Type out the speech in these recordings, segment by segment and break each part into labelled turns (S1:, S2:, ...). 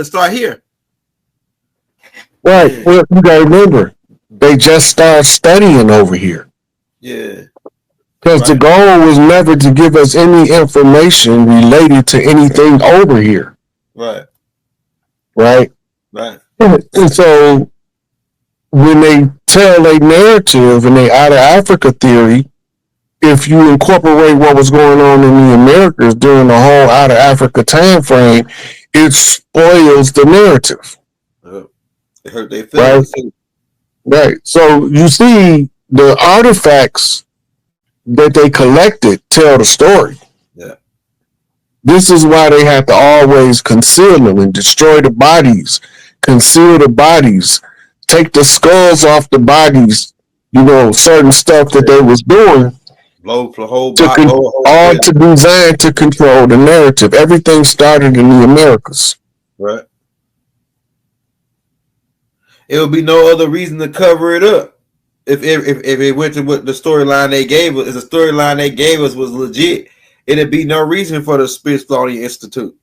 S1: start here.
S2: Right.
S1: Yeah.
S2: Well, you gotta remember, they just started studying over here.
S1: Yeah.
S2: Because the goal was never to give us any information related to anything over here.
S1: Right.
S2: Right.
S1: Right.
S2: And so when they tell a narrative and they out of Africa theory, if you incorporate what was going on in the Americas during the whole out of Africa time frame, it spoils the narrative.
S1: It hurt their feelings.
S2: Right. So you see the artifacts that they collected tell the story.
S1: Yeah.
S2: This is why they have to always conceal them and destroy the bodies, conceal the bodies, take the skulls off the bodies, certain stuff that they was doing.
S1: Blow the whole
S2: body, all to design to control the narrative. Everything started in the Americas.
S1: Right. It would be no other reason to cover it up. If it went to what the storyline they gave us, if the storyline they gave us was legit, it'd be no reason for the Smithsonian Institute.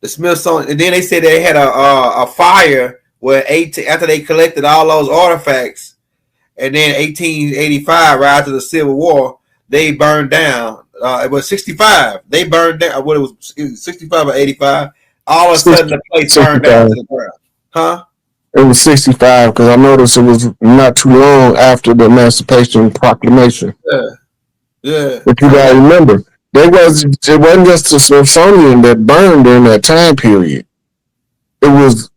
S1: The Smithsonian, and then they said they had a fire where after they collected all those artifacts, and then 1885, right after the Civil War, they burned down. It was 65. They burned down. What it was 65 or 85. All of a sudden, the place burned down to the ground. Huh?
S2: It was 65 because I noticed it was not too long after the Emancipation Proclamation.
S1: Yeah.
S2: But you gotta remember, it wasn't just the Smithsonian that burned during that time period. It was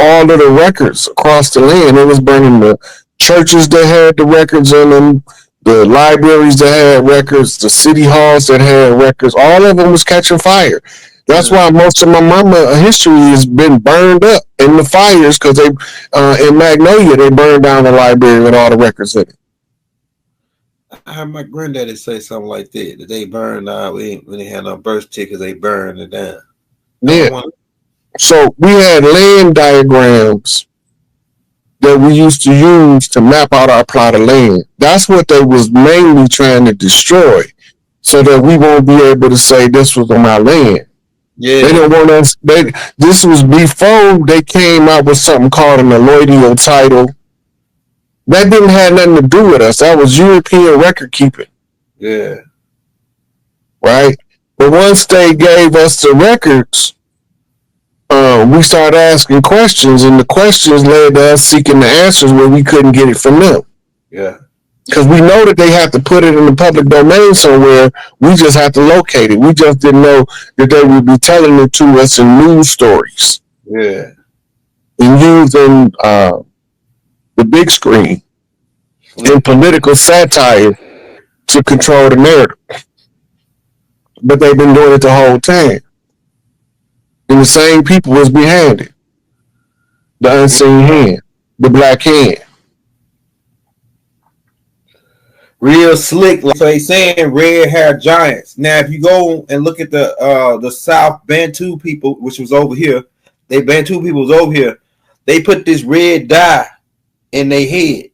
S2: all of the records across the land. It was burning the churches that had the records in them, the libraries that had records, the city halls that had records. All of them was catching fire. That's why most of my mama history has been burned up in the fires because they in Magnolia they burned down the library with all the records in it.
S1: I heard my granddaddy say something like that they burned out when they had no birth tickets, they burned it down.
S2: Yeah. So we had land diagrams that we used to use to map out our plot of land. That's what they was mainly trying to destroy, so that we won't be able to say this was on my land.
S1: Yeah.
S2: They didn't want us. This was before they came out with something called an allodial title. That didn't have nothing to do with us. That was European record keeping.
S1: Yeah.
S2: Right? But once they gave us the records, we started asking questions, and the questions led to us seeking the answers where we couldn't get it from them.
S1: Yeah.
S2: Because we know that they have to put it in the public domain somewhere. We just have to locate it. We just didn't know that they would be telling it to us in news stories.
S1: Yeah.
S2: And using the big screen and political satire to control the narrative. But they've been doing it the whole time. And the same people was behind it. The unseen hand. The black hand.
S1: Real slick. So they saying red hair giants. Now, if you go and look at the South Bantu people, which was over here, Bantu people was over here. They put this red dye in their head.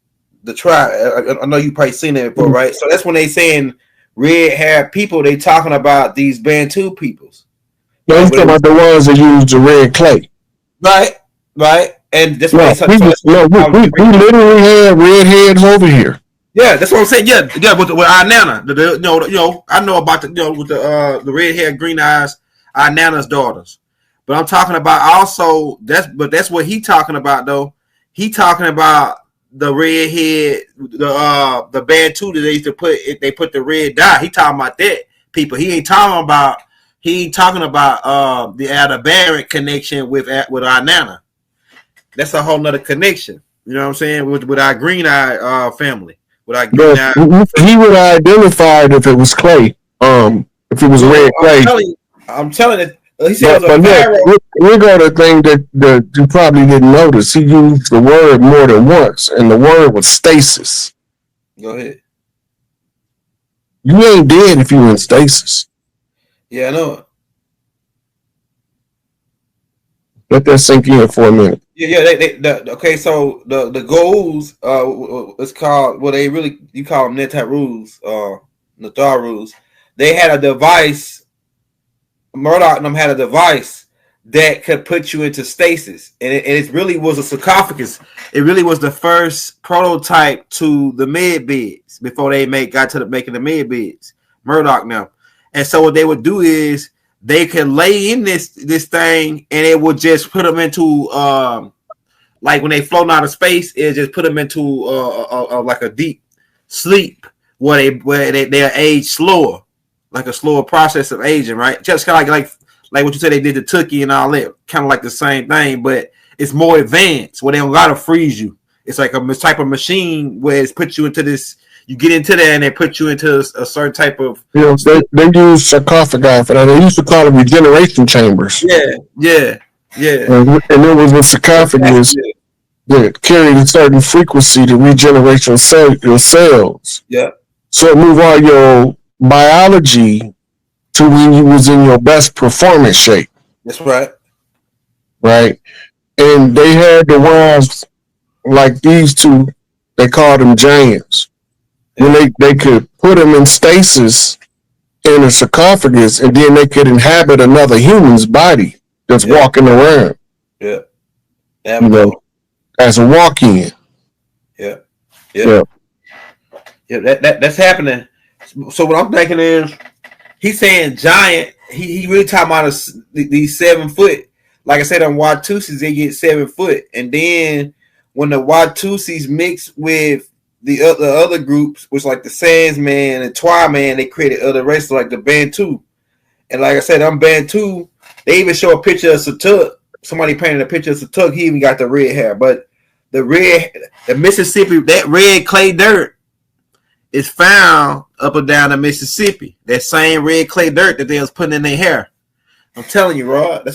S1: The tribe. I know you probably seen that before, right? So that's when they saying red hair people. They talking about these Bantu peoples.
S2: No, he's talking about the ones that use the red clay.
S1: Right. And that's
S2: why we literally had red heads over here.
S1: Yeah, that's what I'm saying. Yeah, with our Nana, I know about with the red hair, green eyes, our Nana's daughters. But I'm talking about also that's what he talking about though. He talking about the red head, the Bantu that they used to put the red dye. He talking about that people. He ain't talking about the Aldebaran connection with our Nana. That's a whole nother connection. You know what I'm saying? With our green eye family.
S2: He would have identified if it was clay. If it was red clay.
S1: I'm telling you. He
S2: said we're going to thing that you probably didn't notice. He used the word more than once, and the word was stasis.
S1: Go ahead.
S2: You ain't dead if you're in stasis.
S1: Yeah, I know.
S2: Let that sink in for a minute.
S1: Yeah. Okay, so the goals, it's called. Well, you call them Netat rules, Nathar rules. They had a device. Murdoch and them had a device that could put you into stasis, and it really was a sarcophagus. It really was the first prototype to the med beds before they got to making the med beds. Murdoch now, and so what they would do is they could lay in this thing, and it would just put them into like when they float out of space, it just put them into like a deep sleep where they age slower, like a slower process of aging, right? Just kind of like what you said they did to Tookie and all that, kind of like the same thing, but it's more advanced where they don't gotta freeze you. It's like a type of machine where it's put you into this. You get into there and they put you into a certain type of.
S2: They use sarcophagi for that. They used to call them regeneration chambers.
S1: Yeah.
S2: And it was a sarcophagus that carried a certain frequency to regenerate your cells.
S1: Yeah.
S2: So it moved all your biology to when you was in your best performance shape.
S1: That's right.
S2: Right. And they had the ones like these two, they called them giants. When they could put them in stasis in a sarcophagus, and then they could inhabit another human's body that's walking around.
S1: Yeah.
S2: You know, as a walk-in.
S1: Yeah. That's happening. So what I'm thinking is, he's saying giant. He really talking about these 7 foot. Like I said, on Watusis, they get 7 foot, and then when the Watusis mix with the other groups, which like the Sandsman and Twa Man, they created other races like the Bantu. And like I said, I'm Bantu. They even show a picture of Satuk. Somebody painted a picture of Satuk. He even got the red hair. But the Mississippi, that red clay dirt is found up and down the Mississippi. That same red clay dirt that they was putting in their hair. I'm telling you, Rod.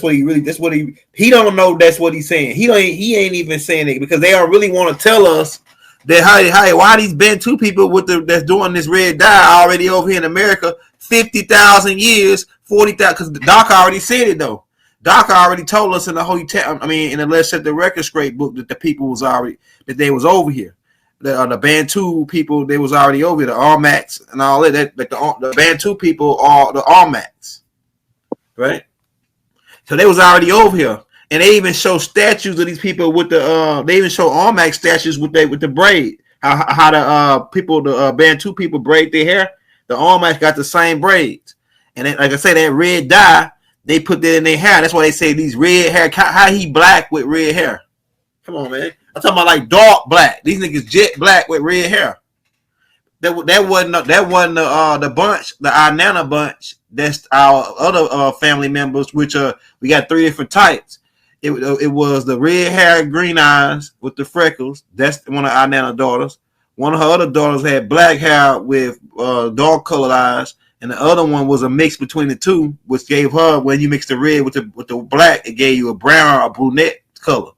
S1: He don't know that's what he's saying. He ain't even saying it because they don't really want to tell us that why these Bantu people that's doing this red dye already over here in America 50,000 years, 40,000. Because Doc already said it though. Doc already told us in the hotel. I mean, in the Let's Set the Record Straight book that the people was already that they was over here. The Bantu people, they was already over here. The Almacs and all that. Like the Bantu people are the Almacs, right? So they was already over here. And they even show statues of these people with the. They even show Almac statues with the braid. How the Bantu people braid their hair. The Almacs got the same braids. And then, like I said, that red dye, they put that in their hair. That's why they say these red hair. How he black with red hair? Come on, man. I'm talking about like dark black. These niggas jet black with red hair. That wasn't the bunch, the Inanna bunch. That's our other family members, which we got 3 different types. It was the red hair, green eyes with the freckles. That's one of Inanna's daughters. One of her other daughters had black hair with dark colored eyes, and the other one was a mix between the two, which gave her, when you mix the red with the black, it gave you a brown or a brunette color.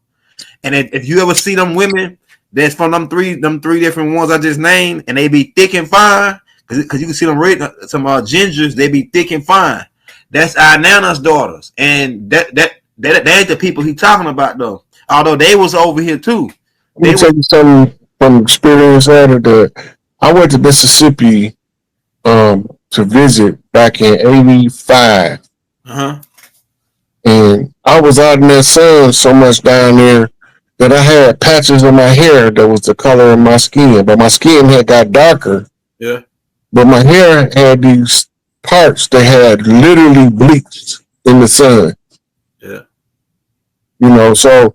S1: And if you ever see them women that's from them three different ones I just named, and they be thick and fine, because you can see them red, some gingers, they be thick and fine. That's Inanna's daughters, and that ain't the people he talking about though. Although they was over here too.
S2: Let me tell you something from experience out of I went to Mississippi to visit back in '85. And I was out in that sun so much down there that I had patches in my hair that was the color of my skin, but my skin had got darker.
S1: Yeah.
S2: But my hair had these parts that had literally bleached in the sun.
S1: Yeah.
S2: You know, so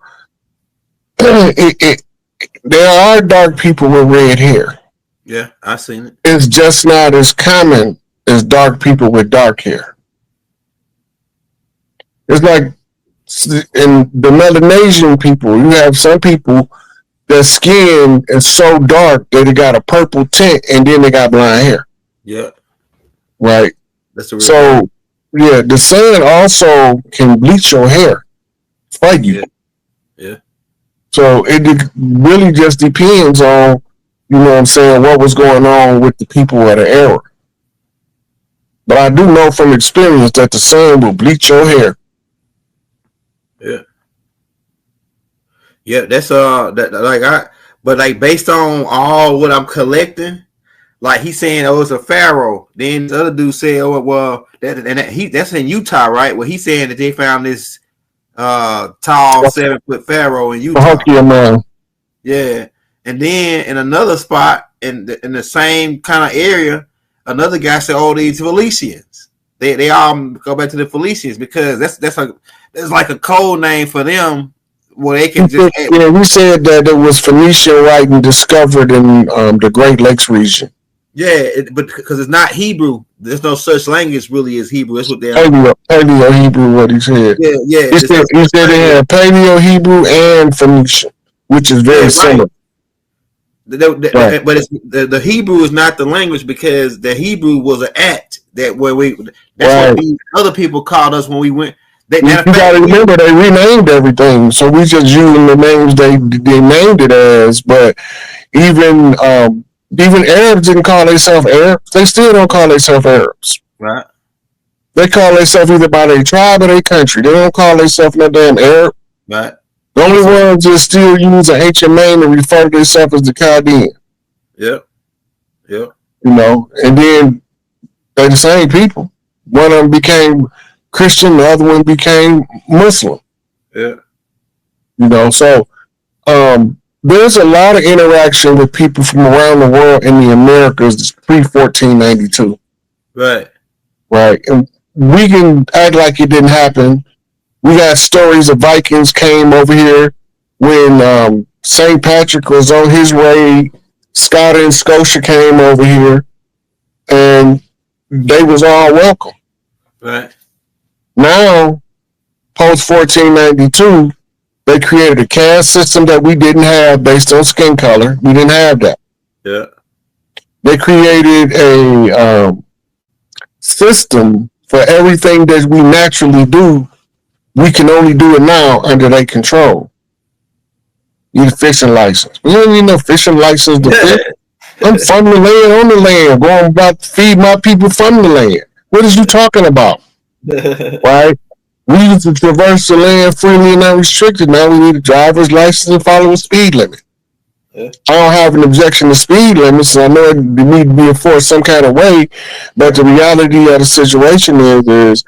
S2: there are dark people with red hair.
S1: Yeah, I seen it.
S2: It's just not as common as dark people with dark hair. It's like in the Melanesian people, you have some people their skin is so dark that they got a purple tint and then they got blonde hair.
S1: Yeah.
S2: Right.
S1: That's the real
S2: so
S1: thing.
S2: Yeah, the sun also can bleach your hair for you.
S1: Yeah.
S2: So it really just depends on, you know what I'm saying, what was going on with the people at the era. But I do know from experience that the sun will bleach your hair.
S1: Yeah. Yeah, that's but like based on all what I'm collecting, like he's saying, oh, it's a pharaoh. Then the other dude said, oh, well, that's in Utah, right? Well, he's saying that they found this tall 7-foot pharaoh in Utah.
S2: Man.
S1: Yeah, and then in another spot in the same kind of area, another guy said, "Oh, these Phoenicians." They all go back to the Phoenicians because that's like a code name for them where they can just.
S2: Yeah, we said that it was Phoenician writing discovered in the Great Lakes region.
S1: Yeah, but because it's not Hebrew, there's no such language really as Hebrew. That's what they're
S2: Paleo Hebrew. What he said.
S1: Yeah.
S2: He said they had Paleo Hebrew and Phoenician, which is very similar.
S1: Right. But it's, the Hebrew is not the language because the Hebrew was an act that's what these other people called us when we went. You
S2: got to remember they renamed everything, so we just using the names they named it as. But even Arabs didn't call themselves Arabs. They still don't call themselves Arabs.
S1: Right.
S2: They call themselves either by their tribe or their country. They don't call themselves no damn Arab.
S1: Right.
S2: The only ones that still use an HMA and refer to themselves as the Chaldean.
S1: Yep.
S2: You know, and then they're the same people. One of them became Christian, the other one became Muslim.
S1: Yeah.
S2: You know, so there's a lot of interaction with people from around the world in the Americas pre-1492.
S1: Right.
S2: And we can act like it didn't happen. We got stories of Vikings came over here when St. Patrick was on his raid. Scotia and Scotia came over here, and they was all welcome.
S1: Right.
S2: Now, post 1492, they created a caste system that we didn't have based on skin color. We didn't have that.
S1: Yeah.
S2: They created a system for everything that we naturally do. We can only do it now under their control. You need a fishing license. We don't need no fishing license to fish. I'm from the land, on the land, going about to feed my people from the land. What is you talking about? Right? We used to traverse the land freely and unrestricted. Now we need a driver's license and follow a speed limit. Yeah. I don't have an objection to speed limits, so I know it need to be enforced some kind of way. But the reality of the situation is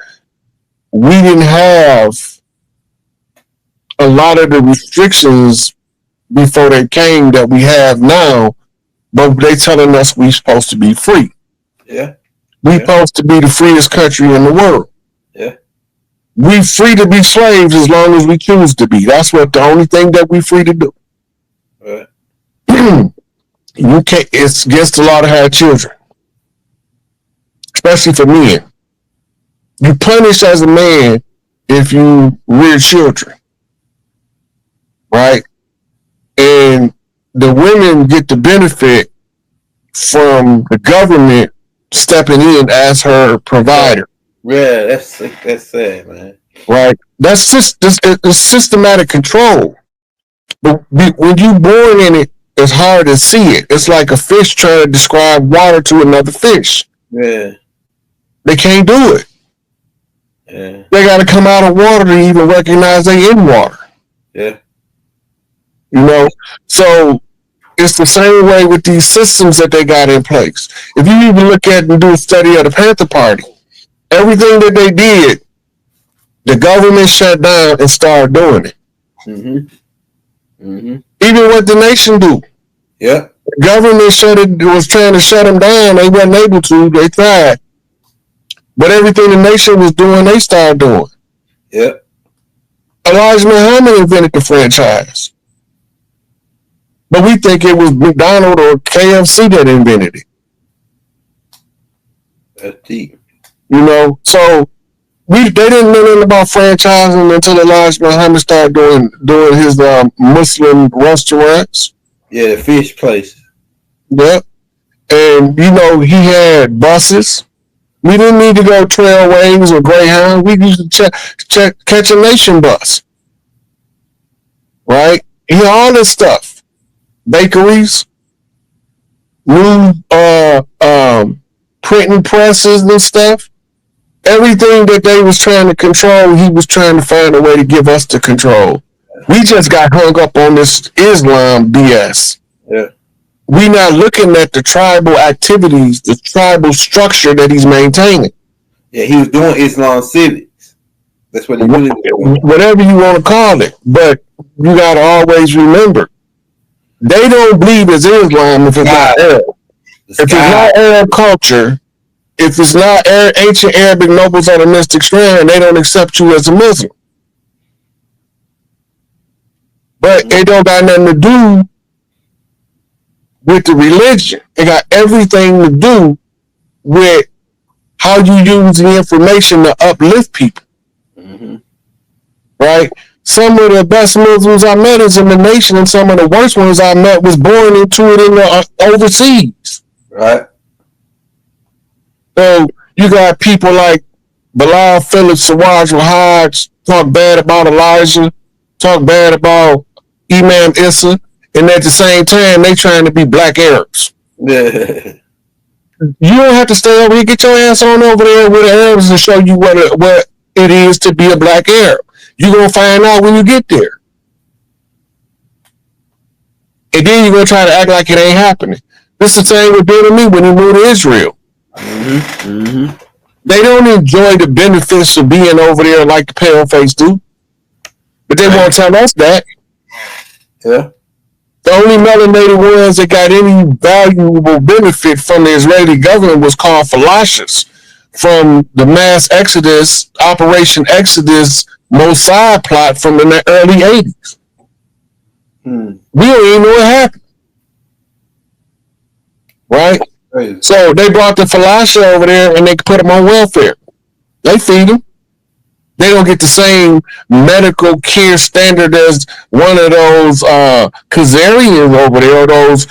S2: we didn't have a lot of the restrictions before they came that we have now, but they telling us we supposed to be free.
S1: Yeah.
S2: We supposed to be the freest country in the world.
S1: Yeah.
S2: We free to be slaves as long as we choose to be. That's what the only thing that we free to do.
S1: Right.
S2: You can't. It's against the law to have children, especially for men. You punish as a man if you rear children, right? And the women get the benefit from the government stepping in as her provider.
S1: Yeah, that's sad, man.
S2: Right? That's just it's systematic control. But when you born in it, it's hard to see it. It's like a fish trying to describe water to another fish.
S1: Yeah.
S2: They can't do it.
S1: Yeah.
S2: They got to come out of water to even recognize they in water.
S1: Yeah.
S2: You know? So it's the same way with these systems that they got in place. If you even look at and do a study of the Panther Party, everything that they did, the government shut down and started doing it.
S1: Mm-hmm. Mm-hmm.
S2: Even what the nation do.
S1: Yeah.
S2: The government was trying to shut them down. They wasn't able to. They tried. But everything the nation was doing, they started doing.
S1: Yeah.
S2: Elijah Muhammad invented the franchise. But we think it was McDonald's or KFC that invented it.
S1: That's deep.
S2: You know, so they didn't know nothing about franchising until Elijah Muhammad started doing his Muslim restaurants.
S1: Yeah, the fish place.
S2: Yep. And, you know, he had buses. We didn't need to go Trailways or Greyhound. We used to catch a nation bus. Right? He had all this stuff. Bakeries. New printing presses and stuff. Everything that they was trying to control, he was trying to find a way to give us the control. We just got hung up on this Islam BS.
S1: Yeah.
S2: We not looking at the tribal activities, the tribal structure that he's maintaining.
S1: Yeah, he was doing Islam civics. That's what he really
S2: whatever you want to call it. But you got to always remember, they don't believe it's Islam if it's not Arab. If it's not Arab culture, if it's not ancient Arabic nobles on the mystic strand, they don't accept you as a Muslim. But it don't got nothing to do with the religion. It got everything to do with how you use the information to uplift people. Mm-hmm. Right? Some of the best Muslims I met is in the nation, and some of the worst ones I met was born into it in the overseas.
S1: Right.
S2: So you got people like Bilal Phillips, Siraj Wahaj, talk bad about Elijah, talk bad about Imam Issa, and at the same time, they trying to be black Arabs. You don't have to stay over here. Get your ass on over there with the Arabs and show you what it is to be a black Arab. You're going to find out when you get there. And then you're going to try to act like it ain't happening. This is the same with Ben and me when he moved to Israel. Mm-hmm. Mm-hmm. They don't enjoy the benefits of being over there like the paleface do. But they won't tell us that.
S1: Yeah.
S2: The only melanated ones that got any valuable benefit from the Israeli government was called falashas from the mass exodus, Operation Exodus, Mossad plot from the early 80s. We don't even know what happened. Right? Crazy. So they brought the falasha over there and they put them on welfare. They feed them. They don't get the same medical care standard as one of those Khazarians over there or those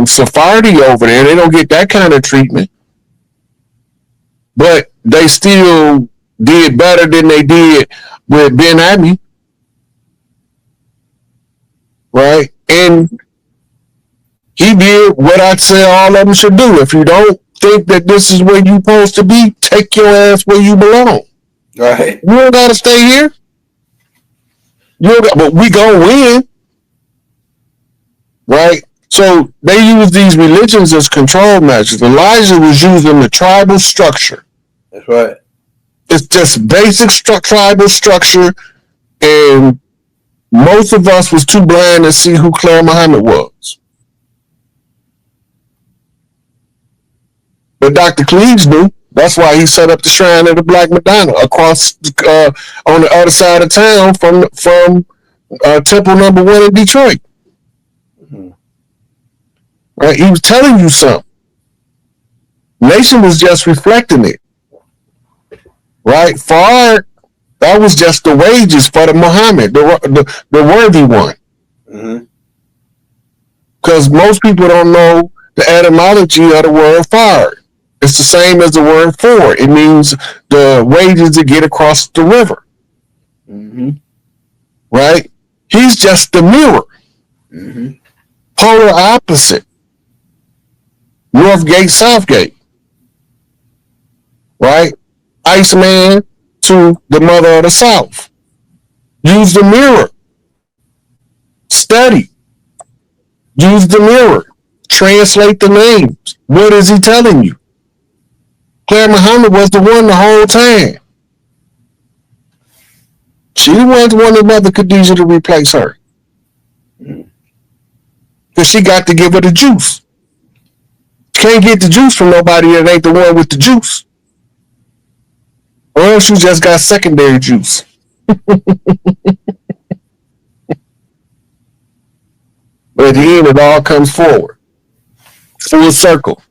S2: Sephardi over there. They don't get that kind of treatment. But they still did better than they did with Ben Ami. Right? And he did what I'd say all of them should do. If you don't think that this is where you're supposed to be, take your ass where you belong.
S1: Right.
S2: You don't gotta stay here. But we gonna win. Right? So they use these religions as control measures. Elijah was using the tribal structure.
S1: That's right.
S2: It's just basic tribal structure, and most of us was too blind to see who Claire Muhammad was. But Dr. Cleves knew. That's why he set up the shrine of the Black Madonna across on the other side of town from Temple Number 1 in Detroit. Mm-hmm. Right? He was telling you something. Nation was just reflecting it. Right? Far, that was just the wages for the Muhammad, the worthy one. Because most people don't know the etymology of the word far. It's the same as the word for. It means the wages to get across the river. Mm-hmm. Right? He's just the mirror. Mm-hmm. Polar opposite. North Gate, South Gate. Right? Iceman to the mother of the South. Use the mirror. Study. Use the mirror. Translate the names. What is he telling you? Claire Muhammad was the one the whole time. She wasn't wanting Mother Khadijah to replace her. Because she got to give her the juice. Can't get the juice from nobody that ain't the one with the juice. Or else you just got secondary juice. But at the end, it all comes forward. Full circle.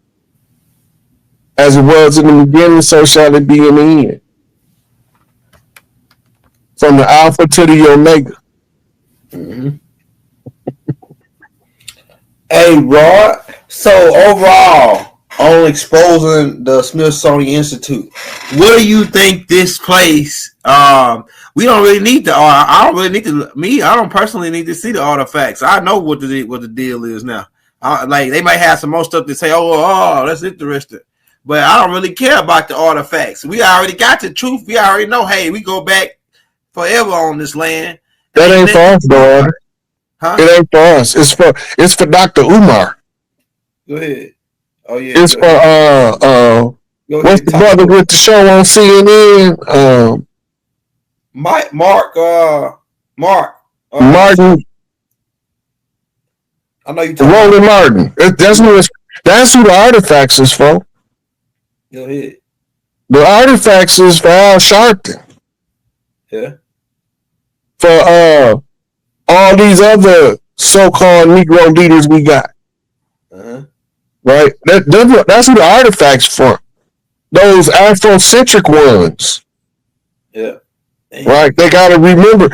S2: As it was in the beginning, so shall it be in the end. From the Alpha to the Omega.
S1: Mm-hmm. Hey, Rod. So overall, on exposing the Smithsonian Institute, what do you think this place? We don't really need the. I don't really need to. I don't personally need to see the artifacts. I know what the deal is now. Like they might have some more stuff to say. Oh, that's interesting. But I don't really care about the artifacts. We already got the truth. We already know, hey, we go back forever on this land.
S2: That ain't for us, though. Huh? It ain't for us. It's for Dr. Umar.
S1: Go ahead. Oh yeah.
S2: It's for what's the brother with the show on CNN?
S1: Mark, Mark.
S2: Martin,
S1: I know you talking
S2: Roland Martin. That's who the artifacts is for.
S1: Go ahead.
S2: The artifacts is for Al Sharpton.
S1: Yeah.
S2: For all these other so-called Negro leaders we got. Right? That's who the artifacts for. Those Afrocentric ones.
S1: Yeah.
S2: Right? They got to remember,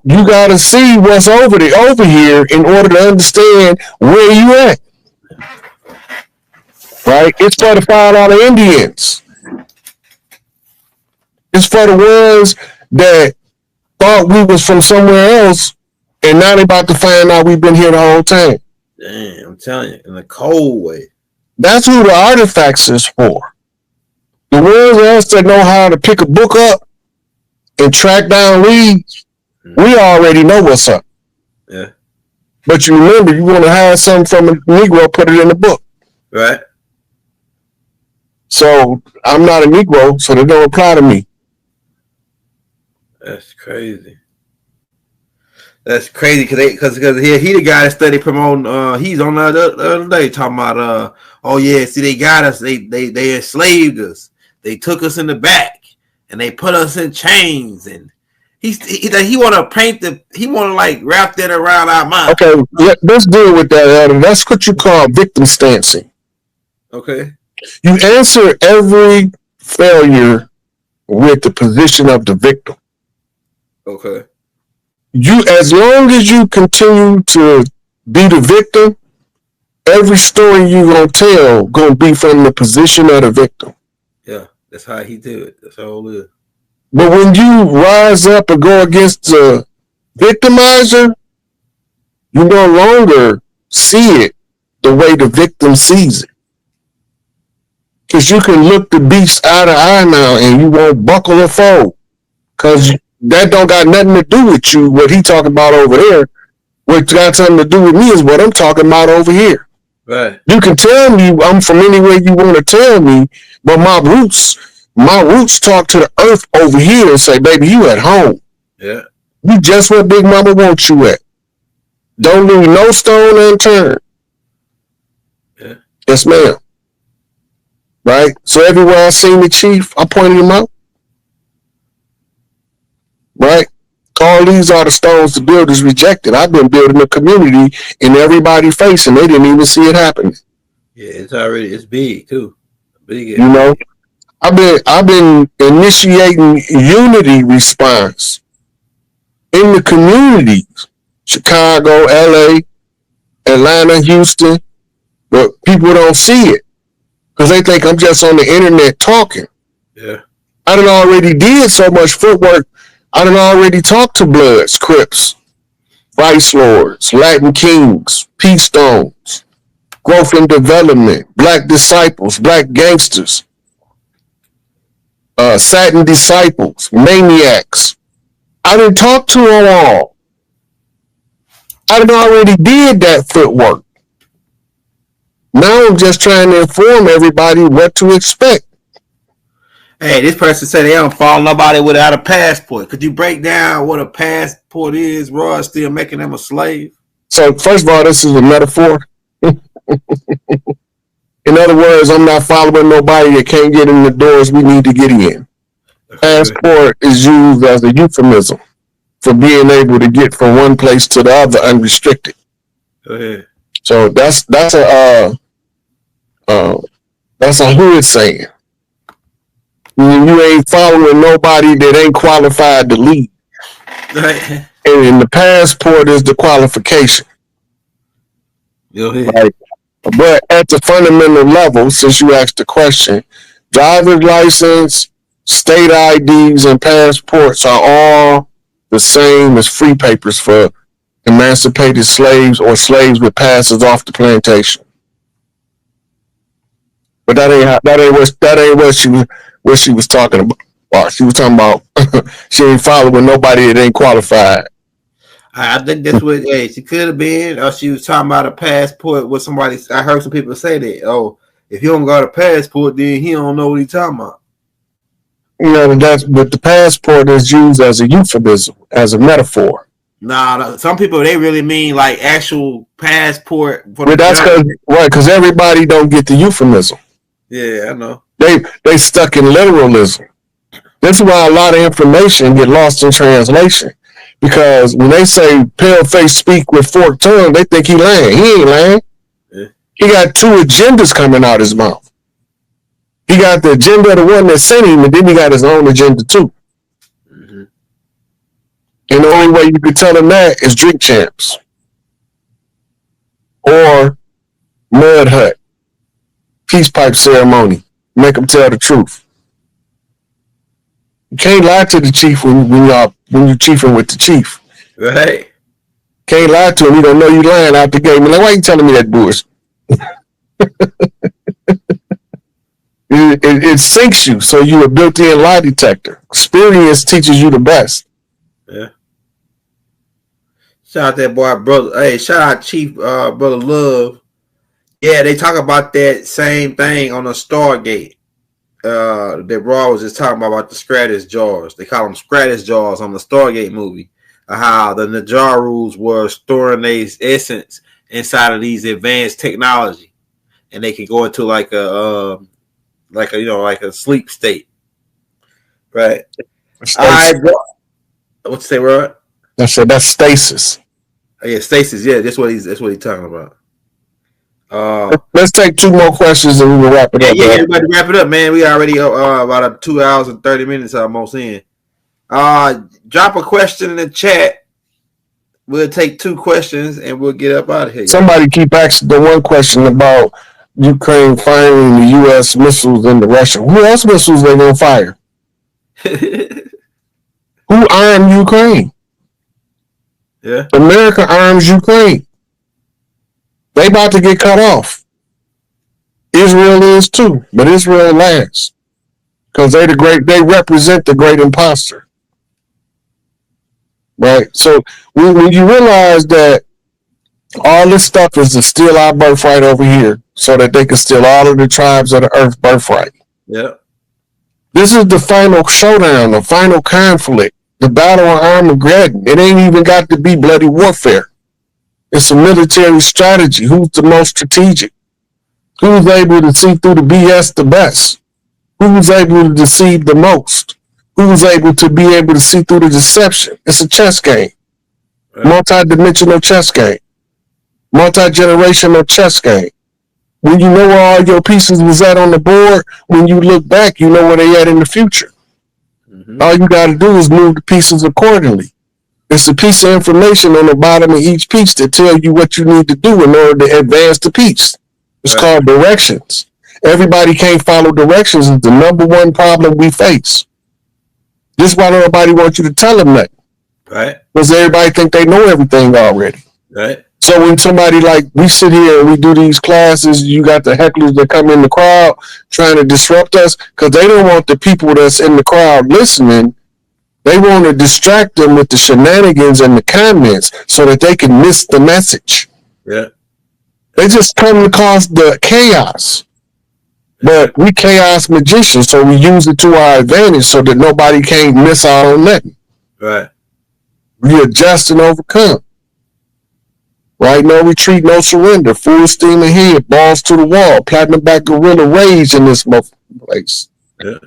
S2: you got to see what's over here in order to understand where you at. Right? It's for the $5 Indians. It's for the ones that thought we was from somewhere else, and now they about to find out we've been here the whole time.
S1: Damn, I'm telling you, in a cold way.
S2: That's who the artifacts is for. The ones of us that know how to pick a book up and track down leads, we already know what's up.
S1: Yeah.
S2: But you remember, you want to hide something from a Negro, put it in the book.
S1: Right.
S2: So I'm not a Negro, so they don't apply to me.
S1: That's crazy. That's crazy because he the guy that study promoting. He's on the other day talking about oh yeah, see they got us. They enslaved us. They took us in the back and they put us in chains. And he want to paint he want to like wrap that around our mind.
S2: Okay, let's deal with that, Adam. That's what you call victim stancing.
S1: Okay.
S2: You answer every failure with the position of the victim.
S1: Okay.
S2: As long as you continue to be the victim, every story you gonna tell gonna be from the position of the victim.
S1: Yeah, that's how he do it. That's all it is.
S2: But when you rise up and go against the victimizer, you no longer see it the way the victim sees it. Because you can look the beast eye to eye now and you won't buckle or fold. Because that don't got nothing to do with you, what he talking about over there. What got something to do with me is what I'm talking about over here.
S1: Right.
S2: You can tell me I'm from anywhere you want to tell me, but my roots talk to the earth over here and say, baby, you at home.
S1: Yeah.
S2: You just where Big Mama wants you at. Don't leave no stone unturned.
S1: Yeah.
S2: Yes, ma'am. Right? So everywhere I seen the chief, I pointed him out. Right? All these are the stones the builders rejected. I've been building a community in everybody's face, and they didn't even see it happening.
S1: Yeah, it's big too. Big.
S2: You know, I've been initiating unity response in the communities, Chicago, LA, Atlanta, Houston, but people don't see it because they think I'm just on the internet talking.
S1: Yeah.
S2: I done already did so much footwork. I done already talked to Bloods, Crips, Vice Lords, Latin Kings, Peace Stones, Growth and Development, Black Disciples, Black Gangsters, Satin Disciples, Maniacs. I done talked to them all. I done already did that footwork. Now I'm just trying to inform everybody what to expect.
S1: Hey, this person said they don't follow nobody without a passport. Could you break down what a passport is? Roy still making them a slave?
S2: So first of all, this is a metaphor. In other words, I'm not following nobody that can't get in the doors we need to get in. Passport is used as a euphemism for being able to get from one place to the other unrestricted.
S1: Go ahead.
S2: So that's a hood saying. You ain't following nobody that ain't qualified to lead.
S1: Right.
S2: And the passport is the qualification.
S1: Go ahead.
S2: Right? But at the fundamental level, since you asked the question, driver's license, state IDs, and passports are all the same as free papers for emancipated slaves or slaves with passes off the plantation. But that ain't what she was talking about. She was talking about she ain't following nobody that ain't qualified.
S1: I think that's what she could have been, or she was talking about a passport with somebody. I heard some people say that, oh, if you don't got a passport, then he don't know what he's talking about.
S2: but the passport is used as a euphemism, as a metaphor.
S1: Nah, some people they really mean like actual passport.
S2: But that's because everybody don't get the euphemism.
S1: Yeah, I know.
S2: They stuck in literalism. That's why a lot of information get lost in translation. Because when they say pale face speak with forked tongue, they think he lying. He ain't lying. Yeah. He got two agendas coming out his mouth. He got the agenda of the one that sent him, and then he got his own agenda too. Mm-hmm. And the only way you could tell him that is Drink Champs or Mud Hut, Peace Pipe Ceremony. Make him tell the truth. You can't lie to the chief when you're chiefing with the chief.
S1: Right.
S2: Can't lie to him. He don't know you lying out the game. Like, why you telling me that bullshit? It sinks you, so you a built-in lie detector. Experience teaches you the best.
S1: Yeah. Shout out that boy, brother. Hey, shout out Chief Brother Love. Yeah, they talk about that same thing on the Stargate. That Raw was just talking about the Stratus jars. They call them Stratus jars on the Stargate movie. How the Najarus were storing their essence inside of these advanced technology, and they can go into like a sleep state. Right. All right, bro. What you say, Rod?
S2: I said that's stasis.
S1: Oh, yeah, stasis. Yeah, that's what he's talking about.
S2: Let's take two more questions and we will wrap it up.
S1: Yeah, everybody wrap it up, man. We already about 2 hours and 30 minutes almost in. Drop a question in the chat. We'll take two questions and we'll get up out of here.
S2: Somebody keep asking the one question about Ukraine firing the U.S. missiles into Russia. Who else missiles they gonna fire? Who armed Ukraine?
S1: Yeah,
S2: America arms Ukraine. They about to get cut off. Israel is too, but Israel lasts because they represent the great imposter. Right? So when you realize that all this stuff is to steal our birthright over here so that they can steal all of the tribes of the earth birthright.
S1: Yeah.
S2: This is the final showdown, the final conflict, the battle of Armageddon. It ain't even got to be bloody warfare. It's a military strategy. Who's the most strategic? Who's able to see through the BS the best? Who's able to deceive the most? Who's able to see through the deception? It's a chess game. Right. Multi-dimensional chess game. Multi-generational chess game. When you know where all your pieces was at on the board, when you look back, you know where they at in the future. Mm-hmm. All you got to do is move the pieces accordingly. It's a piece of information on the bottom of each piece that tell you what you need to do in order to advance the piece. It's called directions. Everybody can't follow directions is the number one problem we face. This is why nobody wants you to tell them that.
S1: Right.
S2: Because everybody think they know everything already.
S1: Right.
S2: So when somebody like we sit here and we do these classes, you got the hecklers that come in the crowd trying to disrupt us because they don't want the people that's in the crowd listening. They want to distract them with the shenanigans and the comments so that they can miss the message.
S1: Yeah.
S2: They just come to cause the chaos. But we chaos magicians, so we use it to our advantage so that nobody can't miss out on nothing.
S1: Right.
S2: We adjust and overcome. Right? No retreat, no surrender. Full steam ahead, balls to the wall. Platinum back gorilla rage in this place.
S1: Yeah.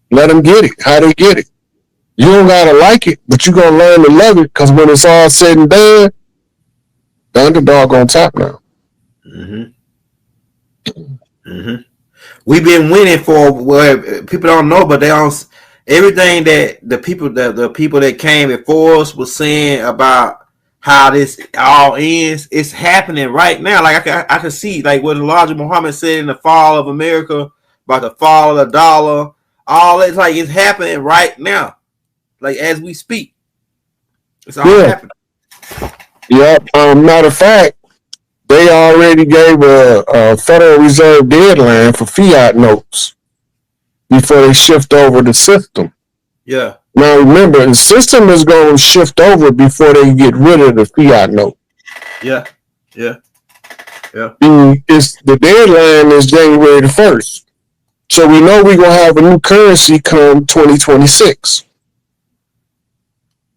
S2: Let them get it. How they get it. You don't gotta like it, but you're gonna learn to love it because when it's all said and done, the underdog on top now. Mm-hmm.
S1: Mm-hmm. We've been winning for people don't know, but they don't. Everything that the people that came before us was saying about how this all ends, it's happening right now. Like I can see like what Elijah Muhammad said in the fall of America about the fall of the dollar. All it's like it's happening right now, like as we speak. It's all happening.
S2: Yep. Matter of fact, they already gave a Federal Reserve deadline for fiat notes before they shift over the system.
S1: Yeah.
S2: Now remember, the system is going to shift over before they get rid of the fiat note.
S1: Yeah. Yeah. Yeah.
S2: The deadline is January the 1st, So we know we're going to have a new currency come 2026.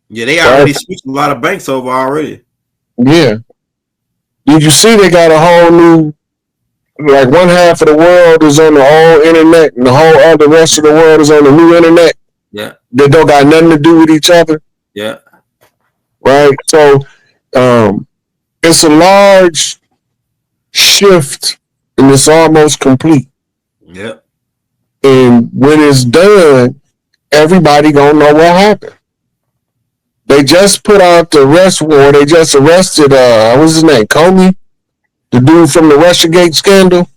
S1: Yeah, they already switched a lot of banks over already.
S2: Yeah. Did you see they got a whole new, like one half of the world is on the old internet and the whole other rest of the world is on the new internet?
S1: Yeah.
S2: They don't got nothing to do with each other.
S1: Yeah.
S2: Right? So it's a large shift and it's almost complete.
S1: Yeah.
S2: And when it's done, everybody gonna know what happened. They just put out the arrest warrant. They just arrested what's his name? Comey, the dude from the Russiagate scandal.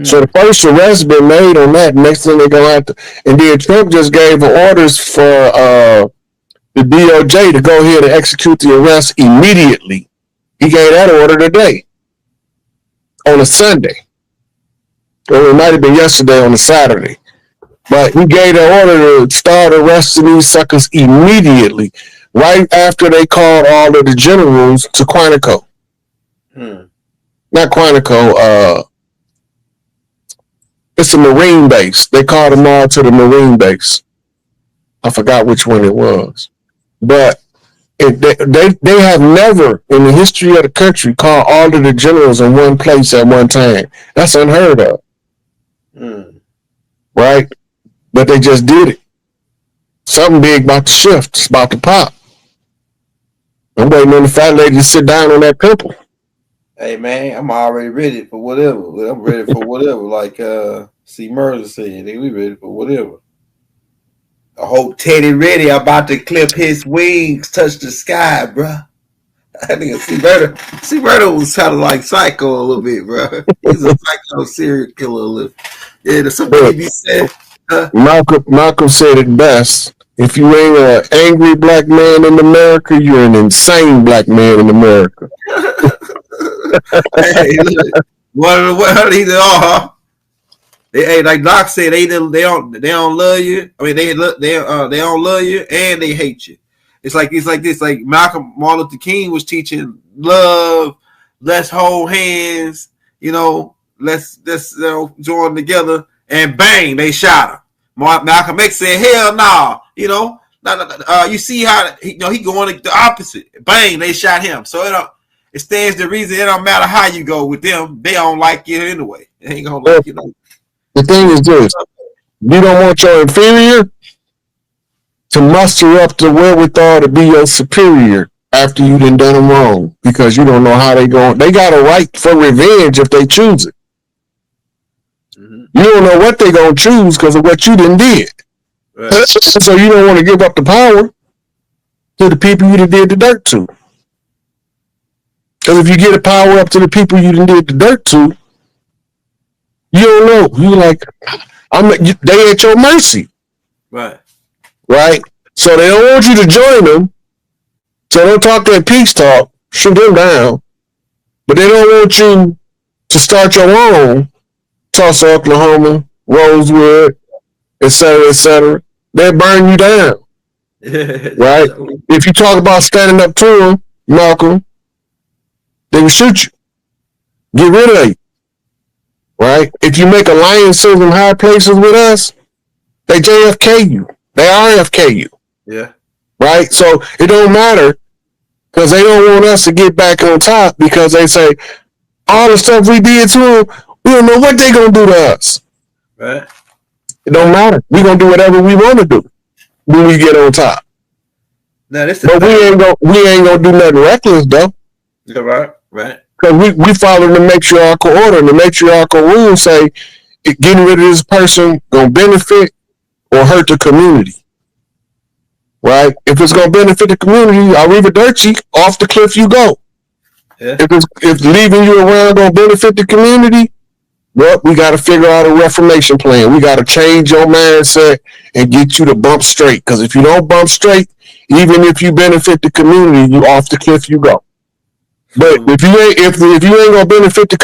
S2: So the first arrest been made on that. Next thing they're gonna have to, and then Trump just gave orders for the DOJ to go ahead and execute the arrest immediately. He gave that order today on a Sunday, or it might have been yesterday on a Saturday. But he gave the order to start arresting these suckers immediately, right after they called all of the generals to Quantico. Not Quantico. It's a Marine base. They called them all to the Marine base. I forgot which one it was. But they have never, in the history of the country, called all of the generals in one place at one time. That's unheard of. Right? But they just did it. Something big about to shift. It's about to pop. I'm waiting on the fat lady to sit down on that pimple.
S1: Hey man, I'm already ready for whatever. I'm ready for whatever. Like C. Mercer said, we ready for whatever. I hope Teddy ready about to clip his wings, touch the sky, bro. I think C. Murder was kind of like Psycho a little bit, bro. He's a psycho serial killer a little. Yeah, there's something he said.
S2: Malcolm said it best. If you ain't an angry black man in America, you're an insane black man in America.
S1: Hey, look, what he all? Hey, like Doc said, they don't love you. I mean, they don't love you and they hate you. It's like this. Like Martin Luther King was teaching love. Let's hold hands. Let's join together. And bang, they shot him. Malcolm X said, "Hell no." You see how he going the opposite. Bang, they shot him. So it stands to reason. It don't matter how you go with them. They don't like you anyway. They ain't gonna like you.
S2: The thing is this: you don't want your inferior to muster up the wherewithal to be your superior after you done them wrong, because you don't know how they going. They got a right for revenge if they choose it. You don't know what they gonna choose because of what you done did. Right. So you don't want to give up the power to the people you done did the dirt to. Because if you get the power up to the people you done did the dirt to, you don't know. You like, they at your mercy.
S1: Right.
S2: Right? So they don't want you to join them. So don't talk that peace talk. Shoot them down. But they don't want you to start your own. Tulsa, Oklahoma, Rosewood, etc. They burn you down. Right? If you talk about standing up to them, Malcolm, they will shoot you. Get rid of you. Right? If you make alliances in high places with us, they JFK you. They RFK you.
S1: Yeah.
S2: Right? So it don't matter because they don't want us to get back on top because they say all the stuff we did to them, we don't know what they gonna do to us.
S1: Right.
S2: It don't matter. We gonna do whatever we want to do when we get on top.
S1: Now,
S2: but we ain't gonna do nothing reckless though.
S1: Yeah, right.
S2: Because we follow the matriarchal order, and the matriarchal rules say getting rid of this person gonna benefit or hurt the community. Right? If it's gonna benefit the community, Arriva Dirty, off the cliff you go. Yeah. If leaving you around gonna benefit the community, well, we got to figure out a reformation plan. We got to change your mindset and get you to bump straight. Because if you don't bump straight, even if you benefit the community, you off the cliff you go. But if you ain't gonna benefit the